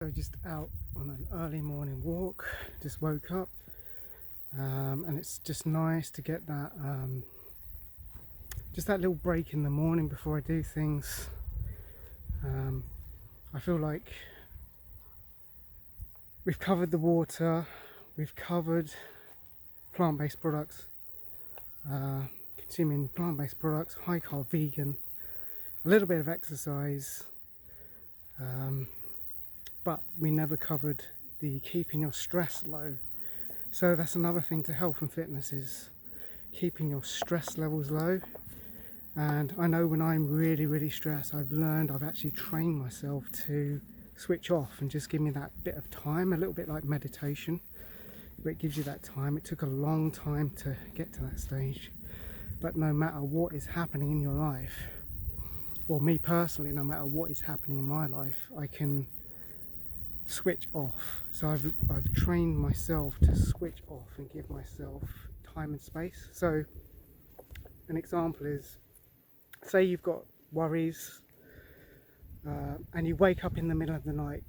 So just out on an early morning walk, just woke up, and it's just nice to get that just that little break in the morning before I do things. I feel like we've covered the water, we've covered plant-based products, consuming plant-based products, high carb vegan, a little bit of exercise, but we never covered the keeping your stress low. So that's another thing to health and fitness, is keeping your stress levels low. And I know when I'm really stressed, I've actually trained myself to switch off and just give me that bit of time, a little bit like meditation, where it gives you that time. It took a long time to get to that stage, but no matter what is happening in your life, or me personally, no matter what is happening in my life, I can switch off. So I've trained myself to switch off and give myself time and space. So an example is, say you've got worries, and you wake up in the middle of the night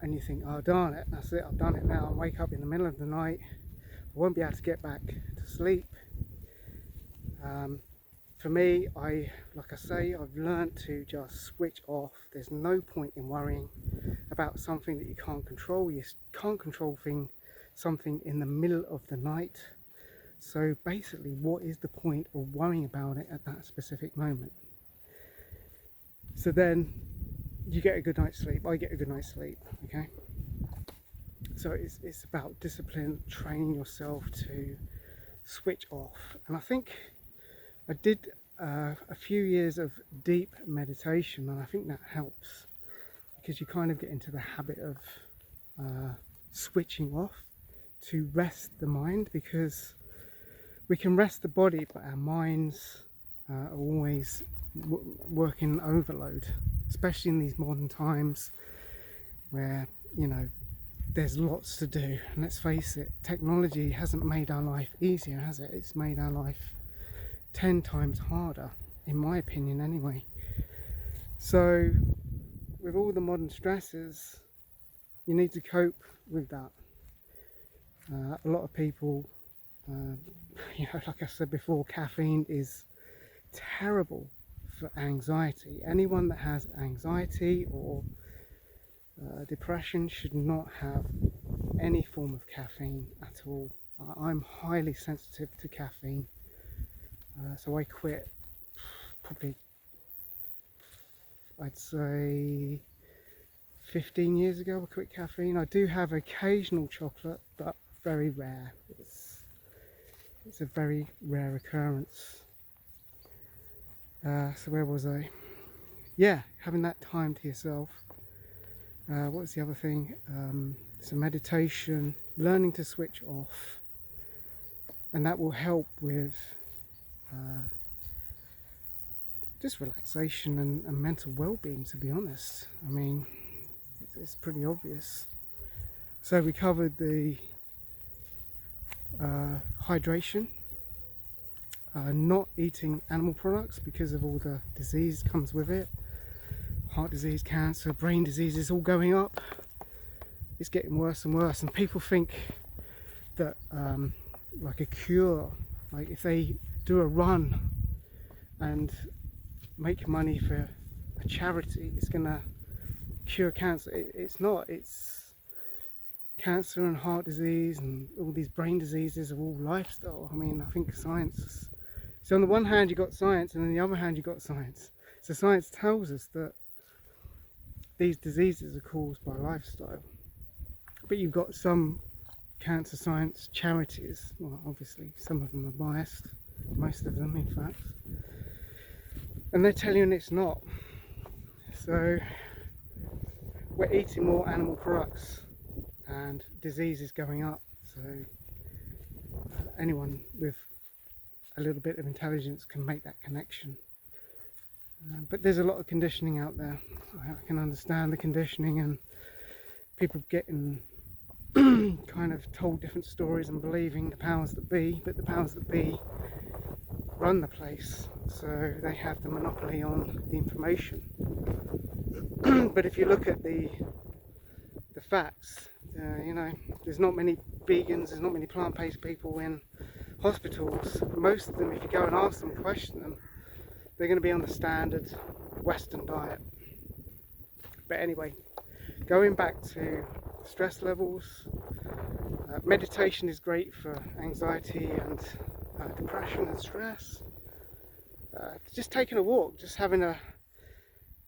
and you think, oh darn it, that's it, I've done it now. I wake up in the middle of the night, I won't be able to get back to sleep. For me, like I say, I've learned to just switch off. There's no point in worrying about something that you can't control. You can't control something in the middle of the night. So basically, what is the point of worrying about it at that specific moment? So then you get a good night's sleep. I get a good night's sleep, okay? So it's about discipline, training yourself to switch off. And I think I did a few years of deep meditation, and I think that helps, because you kind of get into the habit of switching off to rest the mind, because we can rest the body, but our minds are always working overload, especially in these modern times where, you know, there's lots to do. And let's face it, technology hasn't made our life easier, has it? It's made our life 10 times harder, in my opinion anyway. So with all the modern stresses, you need to cope with that. A lot of people, you know, like I said before, caffeine is terrible for anxiety. Anyone that has anxiety or depression should not have any form of caffeine at all. I'm highly sensitive to caffeine, so I quit probably, I'd say 15 years ago. I quit caffeine. I do have occasional chocolate, but very rare. It's a very rare occurrence. So where was I? Yeah, having that time to yourself. What was the other thing? So meditation, learning to switch off, and that will help with just relaxation and mental well-being, to be honest. I mean, it's pretty obvious. So we covered the hydration, not eating animal products because of all the disease comes with it. Heart disease, cancer, brain disease is all going up. It's getting worse and worse, and people think that like a cure, like if they do a run and make money for a charity, it's gonna cure cancer. It's not. It's cancer and heart disease and all these brain diseases are all lifestyle. I mean, I think science, so on the one hand you got science, and on the other hand you got science. So science tells us that these diseases are caused by lifestyle, but you've got some cancer science charities, well obviously some of them are biased, most of them in fact, and they're telling you it's not. So we're eating more animal products and disease is going up. So anyone with a little bit of intelligence can make that connection. But there's a lot of conditioning out there. I can understand the conditioning and people getting kind of told different stories and believing the powers that be, but the powers that be run the place, so they have the monopoly on the information. But if you look at the the facts. You know, there's not many vegans, there's not many plant-based people in hospitals. Most of them, if you go and ask them, question them, they're going to be on the standard Western diet. But anyway, going back to stress levels, meditation is great for anxiety and depression and stress. Just taking a walk, just having a,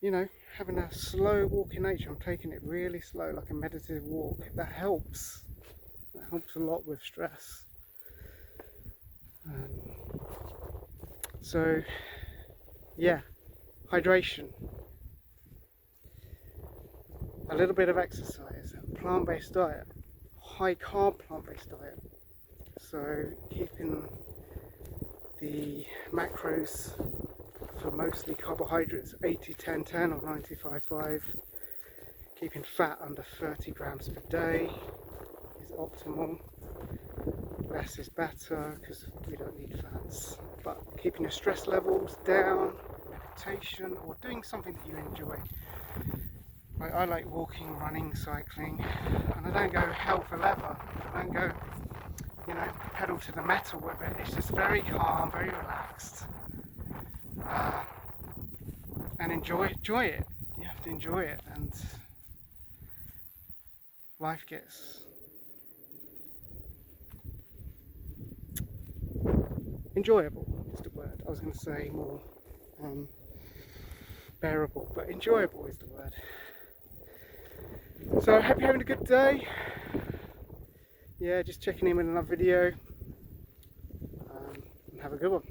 you know, having a slow walk in nature. I'm taking it really slow, like a meditative walk. That helps. That helps a lot with stress. So, yeah, hydration, a little bit of exercise, plant-based diet, high carb plant-based diet. So keeping the macros for mostly carbohydrates 80-10-10 or 95-5. Keeping fat under 30 grams per day is optimal. Less is better because we don't need fats. But keeping your stress levels down, meditation, or doing something that you enjoy. Like I like walking, running, cycling, and I don't go hell for leather. I don't go, you know, pedal to the metal with it. It's just very calm, very relaxed, and enjoy it. You have to enjoy it, and life gets enjoyable. Is the word. I was going to say more bearable, but enjoyable is the word. So I hope you're having a good day. Yeah, just checking in with another video. And have a good one.